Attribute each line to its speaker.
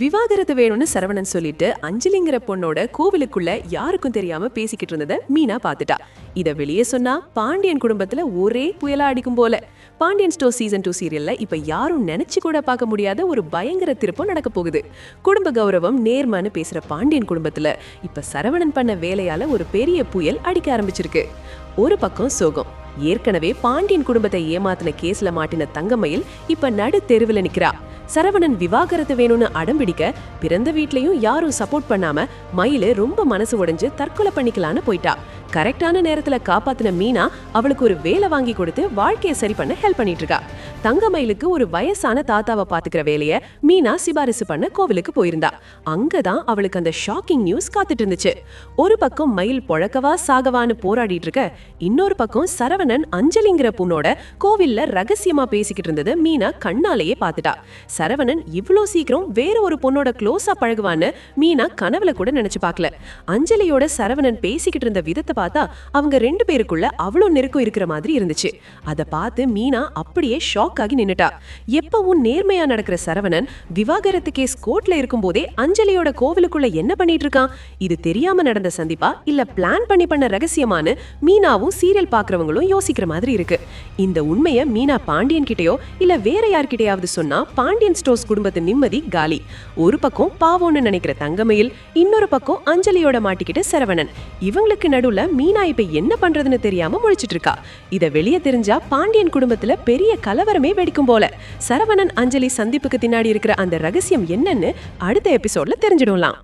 Speaker 1: விவாகரத்து வேணும்னு சரவணன் சொல்லிட்டு அஞ்சலிங்கிற பொண்ணோட கோவிலுக்குள்ள யாருக்கும் தெரியாம பேசிக்கிட்டு இருந்ததை மீனா பாத்துட்டா. இத வெளியே சொன்னா பாண்டியன் குடும்பத்துல ஒரே புயலா அடிக்கும் போல. பாண்டியன் ஸ்டோர் சீசன் 2 சீரியல்ல இப்ப யாரும் நினைச்சு கூட பார்க்க முடியாத ஒரு பயங்கர திருப்பம் நடக்க போகுது. குடும்ப கௌரவம் நேர்மான்னு பேசுற பாண்டியன் குடும்பத்துல இப்ப சரவணன் பண்ண வேலையால ஒரு பெரிய புயல் அடிக்க ஆரம்பிச்சிருக்கு. ஒரு பக்கம் சோகம். ஏற்கனவே பாண்டியன் குடும்பத்தை ஏமாத்தின கேஸ்ல மாட்டின தங்கமயில் இப்ப நடு தெருவில் நிக்கிறா. சரவணன் விவாகரத்து வேணும்னு அடம்பிடிக்க பிறந்த வீட்லயும் யாரும் சப்போர்ட் பண்ணாம மயிலு ரொம்ப மனசு உடைஞ்சு தற்கொலை பண்ணிக்கலான்னு போயிட்டா. கரெக்டான நேரத்துல காப்பாத்தின மீனா அவளுக்கு ஒரு வேலை வாங்கி கொடுத்து வாழ்க்கையை சரி பண்ண ஹெல்ப் பண்ணிட்டு இருக்கா. தங்கமயிலுக்கு ஒரு வயசான தாத்தாவை பாத்துக்கிற வேலைய மீனா சிபாரிசு பண்ண கோவிலுக்கு போயிருந்தா. அங்கதான் அவளுக்கு அந்த ஷாக்கிங் நியூஸ் காத்துட்டு இருந்துச்சு. ஒரு பக்கம் மயில் பொழக்கவா சாகவான்னு போராடிட்டு இருக்க, இன்னொரு பக்கம் சரவணன் அஞ்சலிங்கிற பொண்ணோட கோவில்ல ரகசியமா பேசிக்கிட்டு இருந்தது மீனா கண்ணாலேயே பாத்துட்டா. சரவணன் இவ்ளோ சீக்கிரம் வேற ஒரு பொண்ணோட க்ளோஸா பழகுவான்னு மீனா கனவுல கூட நினைச்சு பார்க்கல. அஞ்சலியோட சரவணன் பேசிக்கிட்டு இருந்த விதத்தை பார்த்தா அவங்க ரெண்டு பேருக்குள்ள அவ்வளோ நெருக்கம் இருக்கிற மாதிரி இருந்துச்சு. அதை பார்த்து மீனா அப்படியே ஷாக் ஆகி நின்னுட்டா. எப்பவும் நேர்மையா நடக்கிற சரவணன் விவாகரத்து கேஸ் கோர்ட்ல இருக்கும் போதே அஞ்சலியோட கோவிலுக்குள்ள என்ன பண்ணிட்டு இருக்கான்? இது தெரியாம நடந்த சந்திப்பா இல்ல பிளான் பண்ண ரகசியமானு மீனாவும் சீரியல் பாக்குறவங்களும் யோசிக்கிற மாதிரி இருக்கு. இந்த உண்மையை மீனா பாண்டியன் கிட்டயோ இல்ல வேற யார்கிட்டயாவது சொன்னா பாண்டியன் ஸ்டோர்ஸ் குடும்பத்து நிம்மதி காலி. ஒரு பக்கம் பாவோன்னு நினைக்கிற தங்கமயில், இன்னொரு பக்கம் அஞ்சலியோட மாட்டிக்கிட்டு சரவணன். இவங்களுக்கு நடுவுல மீனா இப்ப என்ன பண்றதுன்னு தெரியாம முழிச்சிட்டு இருக்கா. இத வெளியே தெரிஞ்சா பாண்டியன் குடும்பத்துல பெரிய கலவரமே வெடிக்கும் போல. சரவணன் அஞ்சலி சந்திப்புக்கு பின்னாடி இருக்கிற அந்த ரகசியம் என்னன்னு அடுத்த எபிசோட்ல தெரிஞ்சிடலாம்.